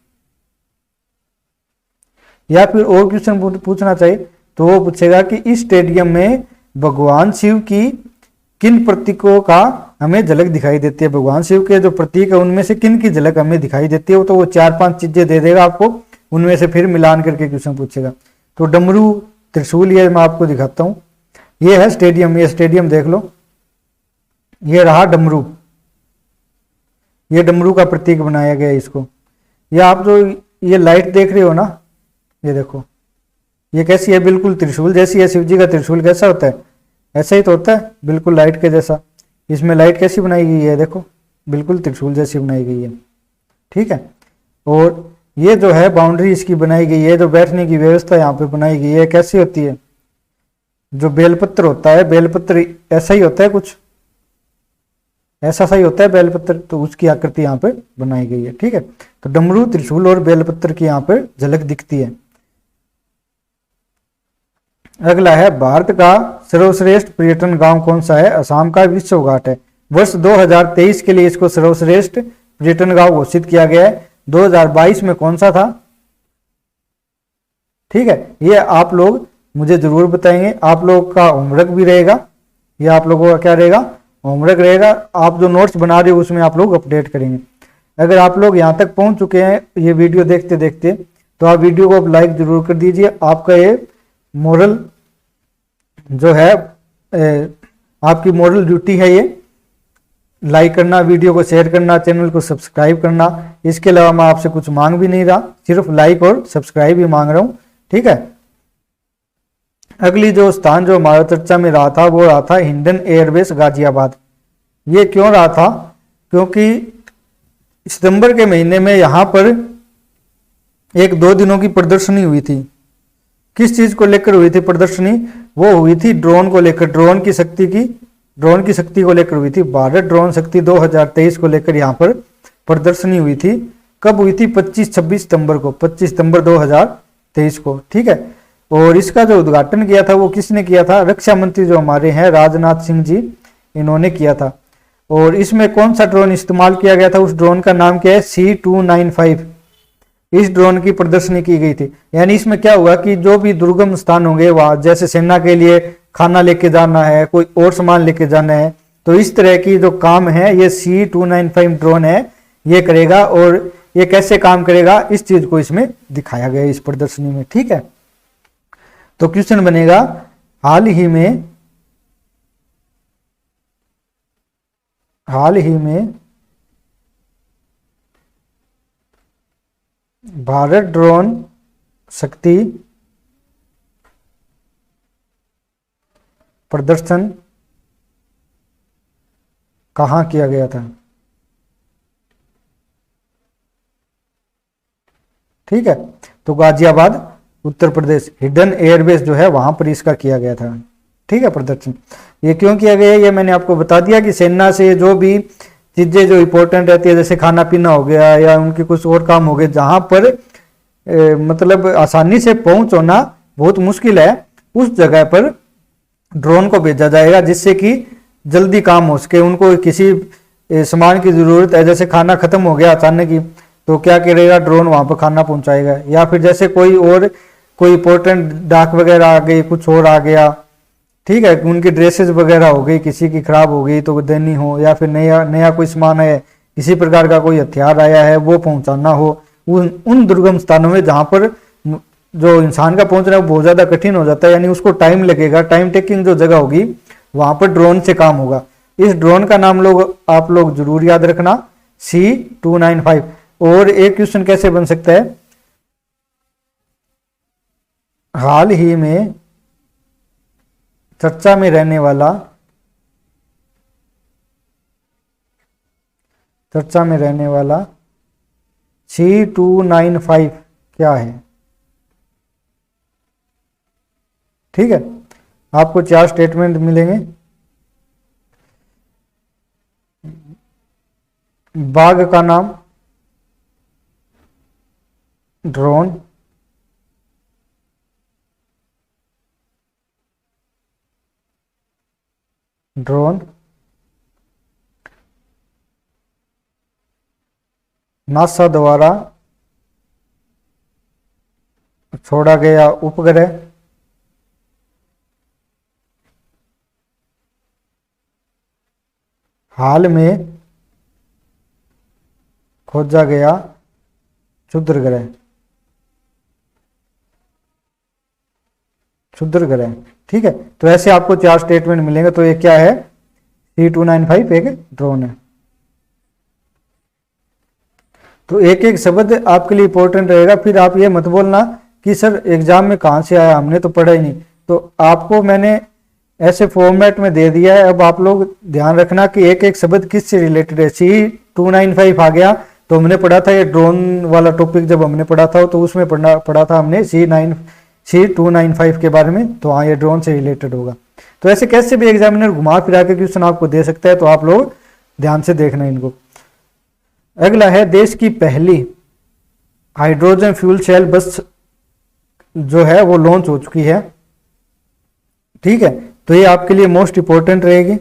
या फिर और क्वेश्चन पूछना चाहिए तो वो पूछेगा कि इस स्टेडियम में भगवान शिव की किन प्रतीकों का हमें झलक दिखाई देती है। भगवान शिव के जो प्रतीक है उनमें से किन की झलक हमें दिखाई देती है, तो वो 4-5 चीजें दे देगा आपको, उनमें से फिर मिलान करके क्वेश्चन पूछेगा। तो डमरू, त्रिशूल, ये मैं आपको दिखाता हूं। ये है स्टेडियम, ये स्टेडियम देख लो, ये रहा डमरू, ये डमरू का प्रतीक बनाया गया है इसको। या आप जो ये लाइट देख रहे हो ना, ये देखो, ये कैसी है, बिल्कुल त्रिशूल जैसी है। शिव जी का त्रिशूल कैसा होता है, ऐसा ही तो होता है, बिल्कुल लाइट के जैसा। इसमें लाइट कैसी बनाई गई है, देखो बिल्कुल त्रिशूल जैसी बनाई गई है, ठीक है। और ये जो है बाउंड्री इसकी बनाई गई है, जो बैठने की व्यवस्था यहाँ पे बनाई गई है, कैसी होती है, जो बेलपत्र होता है, बेलपत्र ऐसा ही होता है, कुछ ऐसा सा ही होता है बेलपत्र, तो उसकी आकृति यहाँ पे बनाई गई है, ठीक है। तो डमरू, त्रिशूल और बेलपत्र की यहाँ पे झलक दिखती है। अगला है, भारत का सर्वश्रेष्ठ पर्यटन गांव कौन सा है, असम का विश्व घाट है। वर्ष 2023 के लिए इसको सर्वश्रेष्ठ पर्यटन गांव घोषित किया गया है। 2022 में कौन सा था, ठीक है। ये आप लोग मुझे जरूर बताएंगे, आप लोग का होमवर्क भी रहेगा, ये आप लोगों का क्या रहेगा, होमवर्क रहेगा। आप जो नोट्स बना रहे हो उसमें आप लोग अपडेट करेंगे। अगर आप लोग यहाँ तक पहुंच चुके हैं ये वीडियो देखते देखते, तो आप वीडियो को लाइक जरूर कर दीजिए। आपका ये मोरल जो है, आपकी मोरल ड्यूटी है ये, लाइक करना, वीडियो को शेयर करना, चैनल को सब्सक्राइब करना। इसके अलावा मैं आपसे कुछ मांग भी नहीं रहा, सिर्फ लाइक और सब्सक्राइब ही मांग रहा हूँ, ठीक है। अगली जो स्थान जो हमारा चर्चा में रहा था वो रहा था हिंडन एयरबेस गाजियाबाद। ये क्यों रहा था, क्योंकि सितंबर के महीने में यहाँ पर एक 2 दिनों की प्रदर्शनी हुई थी। किस चीज को लेकर हुई थी प्रदर्शनी, वो हुई थी ड्रोन को लेकर, ड्रोन की शक्ति को लेकर हुई थी। भारत ड्रोन शक्ति 2023 को लेकर यहाँ पर प्रदर्शनी हुई थी। कब हुई थी, 25-26 सितंबर को, 25 सितंबर 2023 को, ठीक है। और इसका जो उद्घाटन किया था वो किसने किया था, रक्षा मंत्री जो हमारे हैं राजनाथ सिंह जी, इन्होंने किया था। और इसमें कौन सा ड्रोन इस्तेमाल किया गया था, उस ड्रोन का नाम क्या है, C295। इस ड्रोन की प्रदर्शनी की गई थी। यानी इसमें क्या हुआ कि जो भी दुर्गम स्थान होंगे वहां, जैसे सेना के लिए खाना लेके जाना है, कोई और सामान लेके जाना है, तो इस तरह की जो काम है ये C295 ड्रोन है ये करेगा। और ये कैसे काम करेगा, इस चीज को इसमें दिखाया गया इस प्रदर्शनी में, ठीक है। तो क्वेश्चन बनेगा, हाल ही में भारत ड्रोन शक्ति प्रदर्शन कहाँ किया गया था, ठीक है। तो गाजियाबाद उत्तर प्रदेश, हिडन एयरबेस जो है वहां पर इसका किया गया था, ठीक है, प्रदर्शन। ये क्यों किया गया ये मैंने आपको बता दिया कि सेना से जो भी चीजें जो इंपॉर्टेंट रहती है, जैसे खाना पीना हो गया या उनके कुछ और काम हो गए, जहां पर मतलब आसानी से पहुंच होना बहुत मुश्किल है, उस जगह पर ड्रोन को भेजा जाएगा जिससे कि जल्दी काम हो सके। उनको किसी सामान की जरूरत है, जैसे खाना खत्म हो गया अचानक ही, तो क्या करेगा, ड्रोन वहां पर खाना पहुंचाएगा। या फिर जैसे कोई इंपॉर्टेंट डाक वगैरह आ गई, कुछ और आ गया, ठीक है, उनकी ड्रेसेस वगैरह हो गई, किसी की खराब हो गई तो देनी हो, या फिर नया कोई सामान है, किसी प्रकार का कोई हथियार आया है वो पहुंचाना हो, उन दुर्गम स्थानों में जहां पर जो इंसान का पहुंचना बहुत ज्यादा कठिन हो जाता है, यानी उसको टाइम लगेगा, टाइम टेकिंग जो जगह होगी वहां पर ड्रोन से काम होगा। इस ड्रोन का नाम आप लोग जरूर याद रखना, C295। और एक क्वेश्चन कैसे बन सकता है, हाल ही में चर्चा में रहने वाला C295 क्या है, ठीक है। आपको 4 स्टेटमेंट मिलेंगे। बाघ का नाम, ड्रोन, नासा द्वारा छोड़ा गया उपग्रह, हाल में खोजा गया क्षुद्र ग्रह, ठीक है। तो ऐसे आपको 4 स्टेटमेंट मिलेंगे। तो ये क्या है, C295 एक ड्रोन है। तो एक एक शब्द आपके लिए इंपॉर्टेंट रहेगा। फिर आप ये मत बोलना कि सर एग्जाम में कहाँ से आया, हमने तो पढ़ा ही नहीं। तो आपको मैंने ऐसे फॉर्मेट में दे दिया है। अब आप लोग ध्यान रखना कि एक एक शब्द किस से रिलेटेड है। C295 आ गया तो हमने पढ़ा था ये ड्रोन वाला टॉपिक, जब हमने पढ़ा था तो उसमें पढ़ा था हमने C295 के बारे में। तो हाँ, ये ड्रोन से रिलेटेड होगा। तो ऐसे कैसे भी एग्जामिनर घुमा फिरा के क्वेश्चन आपको दे सकता है, तो आप लोग ध्यान से देखना इनको। अगला है, देश की पहली हाइड्रोजन फ्यूल सेल बस जो है वो लॉन्च हो चुकी है। ठीक है, तो ये आपके लिए मोस्ट इंपॉर्टेंट रहेगी।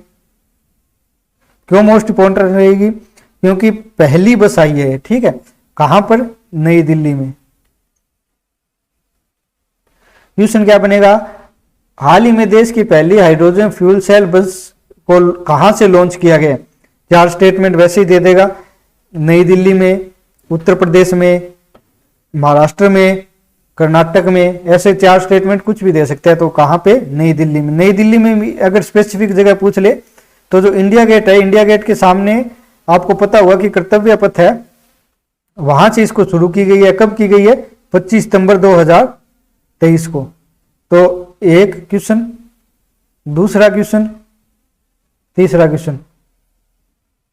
क्यों मोस्ट इंपॉर्टेंट रहेगी? क्योंकि पहली बस आई है। ठीक है, कहां पर? नई दिल्ली में। क्वेश्चन क्या बनेगा? हाल ही में देश की पहली हाइड्रोजन फ्यूल सेल बस को कहां से लॉन्च किया गया? 4 स्टेटमेंट वैसे ही दे देगा। नई दिल्ली में, उत्तर प्रदेश में, महाराष्ट्र में, कर्नाटक में, ऐसे 4 स्टेटमेंट कुछ भी दे सकते हैं। तो कहां पे? नई दिल्ली में। नई दिल्ली में भी अगर स्पेसिफिक जगह पूछ ले तो जो इंडिया गेट है, इंडिया गेट के सामने आपको पता होगा कि कर्तव्य पथ है, वहां से इसको शुरू की गई है। कब की गई है? 25 सितंबर 2023 को। तो एक क्वेश्चन, दूसरा क्वेश्चन, तीसरा क्वेश्चन।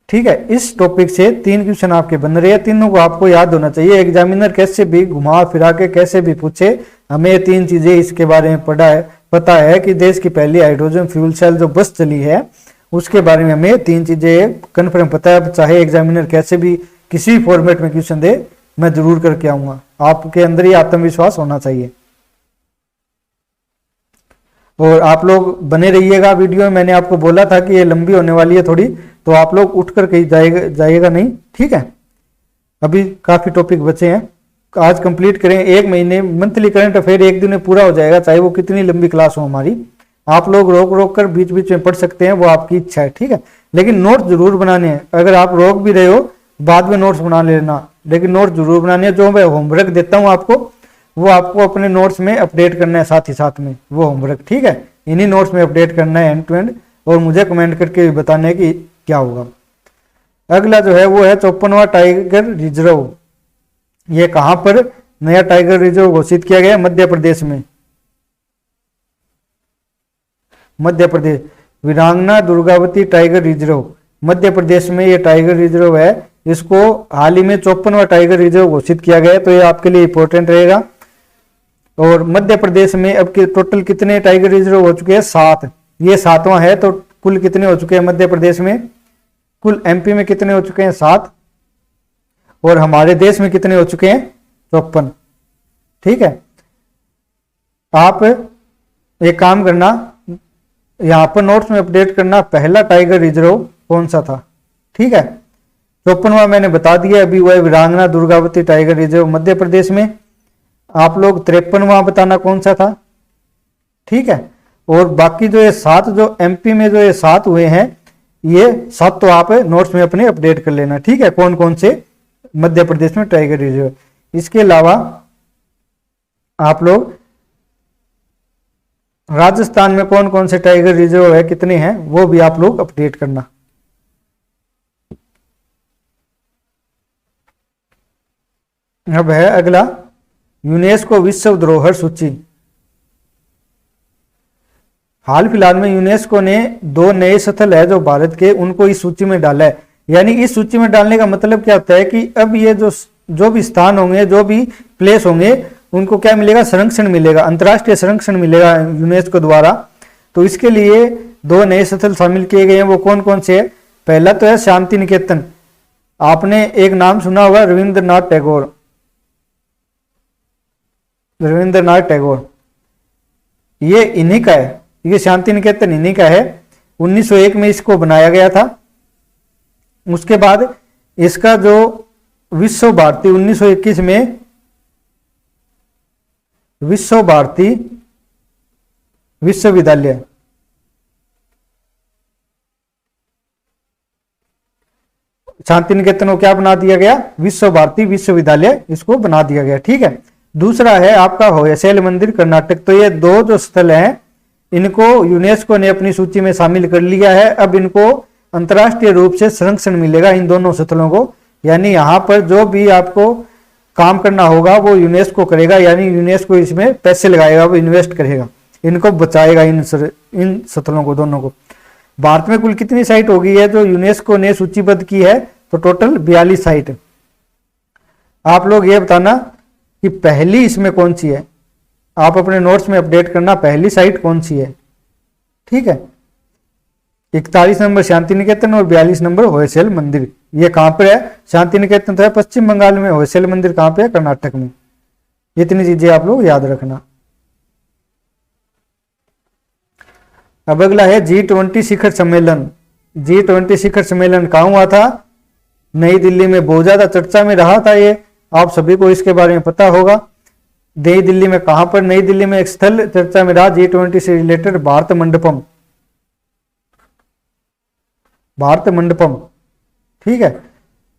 ठीक है, इस टॉपिक से 3 क्वेश्चन आपके बन रहे हैं। तीनों को आपको याद होना चाहिए। एग्जामिनर कैसे भी घुमा फिरा के कैसे भी पूछे, हमें 3 चीजें इसके बारे में पता है कि देश की पहली हाइड्रोजन फ्यूल सेल जो बस चली है उसके बारे में हमें 3 चीजें कन्फर्म पता है। चाहे एग्जामिनर कैसे भी किसी फॉर्मेट में क्वेश्चन दे, मैं जरूर करके आऊंगा। आपके अंदर ही आत्मविश्वास होना चाहिए। और आप लोग बने रहिएगा वीडियो में। मैंने आपको बोला था कि ये लंबी होने वाली है थोड़ी, तो आप लोग उठ कर कहीं जाइएगा नहीं। ठीक है, अभी काफी टॉपिक बचे हैं, आज कंप्लीट करें। 1 महीने मंथली करंट अफेयर 1 दिन में पूरा हो जाएगा, चाहे वो कितनी लंबी क्लास हो हमारी। आप लोग रोक रोक कर बीच बीच में पढ़ सकते हैं, वो आपकी इच्छा है। ठीक है, लेकिन नोट जरूर बनाने हैं। अगर आप रोक भी रहे हो बाद में नोट्स बना लेना, लेकिन नोट जरूर बनाने हैं। जो मैं होमवर्क देता हूँ आपको, वो आपको अपने नोट्स में अपडेट करना है साथ ही साथ में वो होमवर्क। ठीक है, इन्हीं नोट्स में अपडेट करना है एंड टू एंड, और मुझे कमेंट करके भी बताना है कि क्या होगा। अगला जो है वो है 54वां टाइगर रिजर्व। ये कहां पर नया टाइगर रिजर्व घोषित किया गया? मध्य प्रदेश में। मध्य प्रदेश, वीरांगना दुर्गावती टाइगर रिजर्व, मध्य प्रदेश में ये टाइगर रिजर्व है। इसको हाल ही में 54वां टाइगर रिजर्व घोषित किया गया है, तो ये आपके लिए इंपॉर्टेंट रहेगा। और मध्य प्रदेश में अब टोटल कितने टाइगर रिजर्व हो चुके हैं? 7। ये 7वां है। तो कुल कितने हो चुके हैं मध्य प्रदेश में? कुल MP में कितने हो चुके हैं? 7। और हमारे देश में कितने हो चुके हैं? 54। ठीक है, आप एक काम करना, यहां पर नोट्स में अपडेट करना, पहला टाइगर रिजर्व कौन सा था। ठीक है, 54वां मैंने बता दिया अभी, वह वीरांगना दुर्गावती टाइगर रिजर्व मध्य प्रदेश में। आप लोग 53वां बताना कौन सा था। ठीक है, और बाकी जो ये 7 जो MP में जो ये 7 हुए हैं, ये 7 तो आप नोट्स में अपने अपडेट कर लेना। ठीक है, कौन कौन से मध्य प्रदेश में टाइगर रिजर्व। इसके अलावा आप लोग राजस्थान में कौन कौन से टाइगर रिजर्व है, कितने हैं, वो भी आप लोग अपडेट करना। अब है अगला यूनेस्को विश्व धरोहर सूची। हाल फिलहाल में यूनेस्को ने 2 नए स्थल है जो भारत के, उनको इस सूची में डाला है। यानी इस सूची में डालने का मतलब क्या होता है कि अब ये जो भी स्थान होंगे, जो भी प्लेस होंगे, उनको क्या मिलेगा? संरक्षण मिलेगा, अंतर्राष्ट्रीय संरक्षण मिलेगा यूनेस्को द्वारा। तो इसके लिए 2 नए स्थल शामिल किए गए हैं। वो कौन कौन से है? पहला तो है शांति निकेतन। आपने एक नाम सुना होगा, रविंद्रनाथ टैगोर। रविंद्रनाथ टैगोर ये इन्हीं का है, ये शांति निकेतन इन्हीं का है। 1901 में इसको बनाया गया था। उसके बाद इसका जो विश्व भारती 1921 में विश्व भारती विश्वविद्यालय, शांति निकेतन को क्या बना दिया गया? विश्व भारती विश्वविद्यालय इसको बना दिया गया। ठीक है, दूसरा है आपका होयसल मंदिर कर्नाटक। तो ये 2 जो स्थल हैं, इनको यूनेस्को ने अपनी सूची में शामिल कर लिया है। अब इनको अंतर्राष्ट्रीय रूप से संरक्षण मिलेगा इन दोनों स्थलों को। यानी यहाँ पर जो भी आपको काम करना होगा वो यूनेस्को करेगा, यानी यूनेस्को इसमें पैसे लगाएगा, वो इन्वेस्ट करेगा, इनको बचाएगा, इन स्थलों को, दोनों को। भारत में कुल कितनी साइट हो गई है जो यूनेस्को ने सूचीबद्ध की है? तो टोटल 42 साइट। आप लोग ये बताना कि पहली इसमें कौन सी है, आप अपने नोट्स में अपडेट करना पहली साइट कौन सी है, ठीक है। 41 नंबर शांति निकेतन और 42 नंबर होयसल मंदिर। ये कहां पर है? शांति निकेतन तो है पश्चिम बंगाल में, होयसल मंदिर कहां पे है? कर्नाटक में। इतनी चीजें आप लोग याद रखना। अब अगला है G20 शिखर सम्मेलन। G20 शिखर सम्मेलन कहां हुआ था? नई दिल्ली में। बहुत ज्यादा चर्चा में रहा था ये, आप सभी को इसके बारे में पता होगा। नई दिल्ली में कहां पर? नई दिल्ली में एक स्थल चर्चा में रहा G20 से रिलेटेड, भारत मंडपम। भारत मंडपम, ठीक है।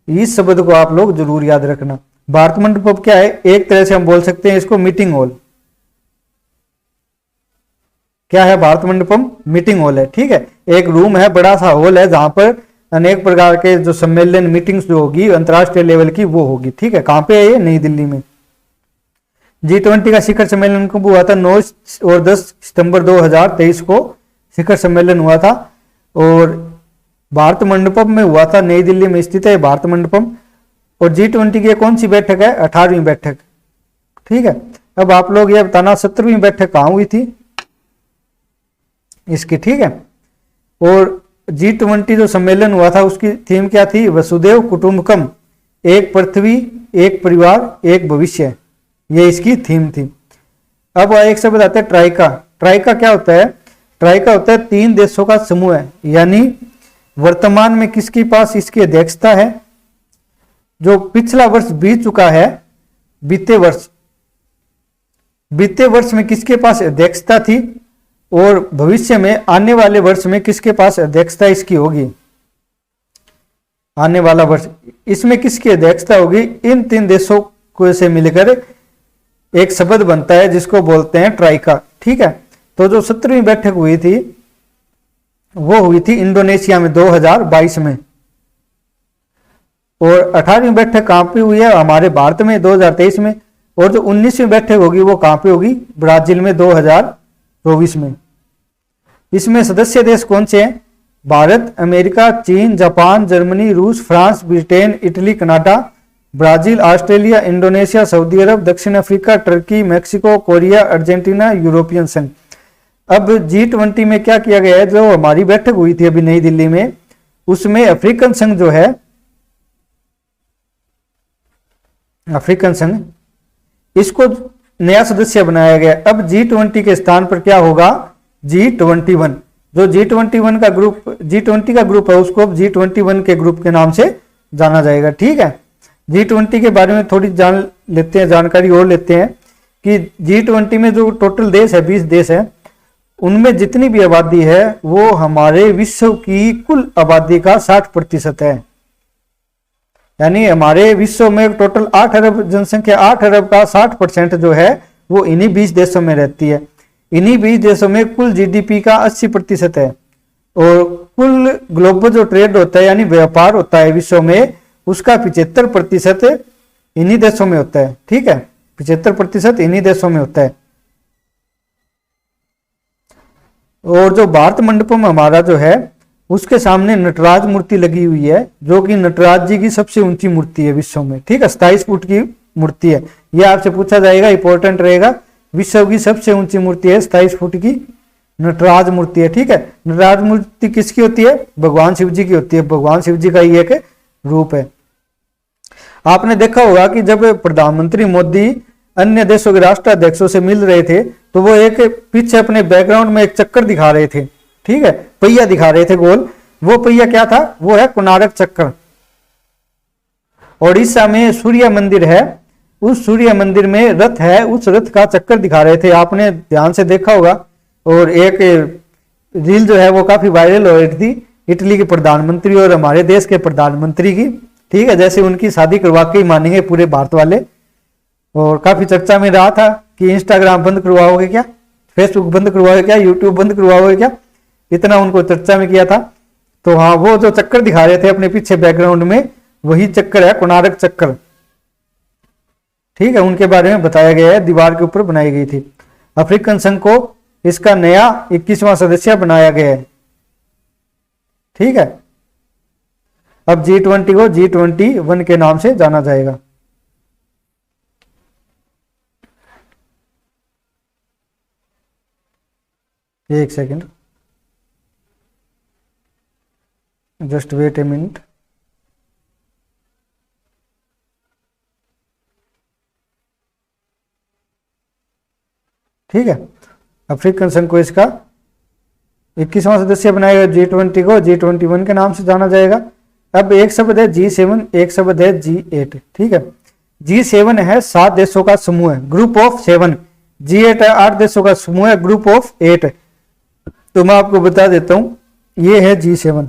इस शब्द को आप लोग जरूर याद रखना। भारत मंडपम क्या है? एक तरह से हम बोल सकते हैं इसको मीटिंग हॉल। क्या है भारत मंडपम? मीटिंग हॉल है, ठीक है। एक रूम है, बड़ा सा हॉल है, जहां पर अनेक प्रकार के जो सम्मेलन मीटिंग्स जो होगी अंतरराष्ट्रीय लेवल की वो होगी, ठीक है। कहां पे है ये? नई दिल्ली में। G20 का शिखर सम्मेलन कब हुआ था? 9 और 10 सितंबर 2023 को शिखर सम्मेलन हुआ था, और भारत मंडपम में हुआ था। नई दिल्ली में स्थित है भारत मंडपम। और G20 की कौन सी बैठक है? 18वीं बैठक, ठीक है। अब आप लोग ये बताना 17वीं बैठक कहां हुई थी इसकी, ठीक है। और G20 जो सम्मेलन हुआ था उसकी थीम क्या थी? वसुदेव कुटुंबकम, एक पृथ्वी, एक परिवार, एक भविष्य, ये इसकी थीम थी। अब एक शब्द बताते हैं ट्राइका। ट्राइका क्या होता है? ट्राइका होता है 3 देशों का समूह है, यानी वर्तमान में किसके पास इसकी अध्यक्षता है? जो पिछला वर्ष बीत चुका है, बीते वर्ष में किसके पास अध्यक्षता थी, और भविष्य में आने वाले वर्ष में किसके पास अध्यक्षता इसकी होगी? आने वाला वर्ष इसमें किसकी अध्यक्षता होगी? इन 3 देशों को से मिलकर एक शब्द बनता है जिसको बोलते हैं ट्राइका, ठीक है। तो जो 17वीं बैठक हुई थी वो हुई थी इंडोनेशिया में 2022 में, और 18वीं बैठक कहां पे हुई है? हमारे भारत में 2023 में। और जो 19वीं बैठक होगी वो कहां पे होगी? ब्राजील में 2024 में। इसमें सदस्य देश कौन से हैं? भारत, अमेरिका, चीन, जापान, जर्मनी, रूस, France, Britain, Italy, Canada, Brazil, Australia, Indonesia, Saudi Arab, दक्षिण Africa, Turkey, Mexico, Korea, Argentina, European संघ। अब G20 में क्या किया गया है? जो हमारी बैठक हुई थी अभी नई दिल्ली में, उसमें अफ्रीकन संघ जो है, अफ्रीकन संघ, इसको नया सदस्य बनाया गया। अब G20 के स्थान पर क्या होगा? G21। जो G21 का ग्रुप, G20 का ग्रुप है, उसको अब G21 के ग्रुप के नाम से जाना जाएगा, ठीक है। G20 के बारे में थोड़ी जान लेते हैं, जानकारी और लेते हैं कि G20 में जो टोटल देश है 20 देश है, उनमें जितनी भी आबादी है वो हमारे विश्व की कुल आबादी का 60% है। यानी हमारे विश्व में टोटल 8 अरब जनसंख्या, 8 अरब का 60% जो है वो इन्हीं 20 देशों में रहती है। इन्हीं 20 देशों में कुल जीडीपी का 80% है, और कुल ग्लोबल जो ट्रेड होता है यानी व्यापार होता है विश्व में, उसका 75% इन्हीं देशों में होता है, ठीक है। 75% इन्हीं देशों में होता है। और जो भारत मंडपम हमारा जो है उसके सामने नटराज मूर्ति लगी हुई है, जो कि नटराज जी की सबसे ऊंची मूर्ति है विश्व में, ठीक है। 27 फुट की मूर्ति है। यह आपसे पूछा जाएगा, इंपॉर्टेंट रहेगा। विश्व की सबसे ऊंची मूर्ति है 27 फुट की नटराज मूर्ति है, ठीक है। नटराज मूर्ति किसकी होती है? भगवान शिव जी की होती है। भगवान शिव जी का ये एक रूप है। आपने देखा होगा कि जब प्रधानमंत्री मोदी अन्य देशों के राष्ट्राध्यक्षों से मिल रहे थे तो वो एक पीछे अपने बैकग्राउंड में एक चक्कर दिखा रहे थे, ठीक है, पहिया दिखा रहे थे गोल। वो पहिया क्या था? वो है कोणार्क चक्र। ओडिशा में सूर्य मंदिर है, उस सूर्य मंदिर में रथ है, उस रथ का चक्कर दिखा रहे थे। आपने ध्यान से देखा होगा। और एक रील जो है वो काफी वायरल हो रही थी, इटली के प्रधानमंत्री और हमारे देश के प्रधानमंत्री की, ठीक है। जैसे उनकी शादी करवा के ही मानेंगे पूरे भारत वाले। और काफी चर्चा में रहा था कि इंस्टाग्राम बंद करवाओगे क्या, फेसबुक बंद करवाओगे क्या, यूट्यूब बंद करवाओगे क्या, इतना उनको चर्चा में किया था। तो हाँ, वो जो चक्कर दिखा रहे थे अपने पीछे बैकग्राउंड में, वही चक्कर है कोणार्क चक्कर। ठीक है, उनके बारे में बताया गया है, दीवार के ऊपर बनाई गई थी। अफ्रीकन संघ को इसका नया 21वां सदस्य बनाया गया है। ठीक है, अब G20 को G21 के नाम से जाना जाएगा। एक second, just wait a minute. ठीक है, अफ्रीकन संघ को इसका 21वां सदस्य बनाएगा, G20 को G21 के नाम से जाना जाएगा। अब एक शब्द है G7, एक शब्द है G8। ठीक है, G7 है 7 देशों का समूह है, ग्रुप ऑफ 7। G8 है 8 देशों का समूह है, ग्रुप ऑफ 8। तो मैं आपको बता देता हूं, ये है G7।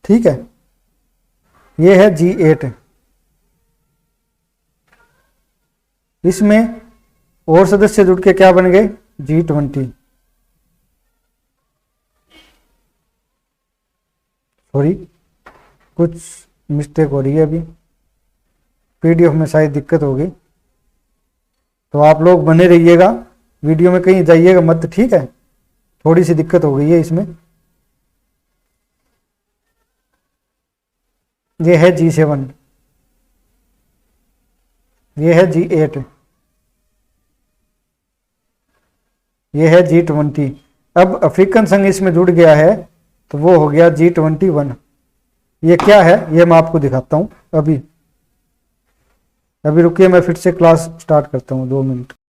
ठीक है, ये है G8। इसमें और सदस्य जुड़ के क्या बन गए, G20। सॉरी, कुछ मिस्टेक हो रही है, अभी पीडीएफ में शायद दिक्कत होगी, तो आप लोग बने रहिएगा, वीडियो में कहीं जाइएगा मत। ठीक है, थोड़ी सी दिक्कत हो गई है इसमें। ये है G7, ये है G8, ये है G20। अब अफ्रीकन संघ इसमें जुड़ गया है, तो वो हो गया G21। ये क्या है, ये मैं आपको दिखाता हूं। अभी रुकिए, मैं फिर से क्लास स्टार्ट करता हूं, 2 मिनट।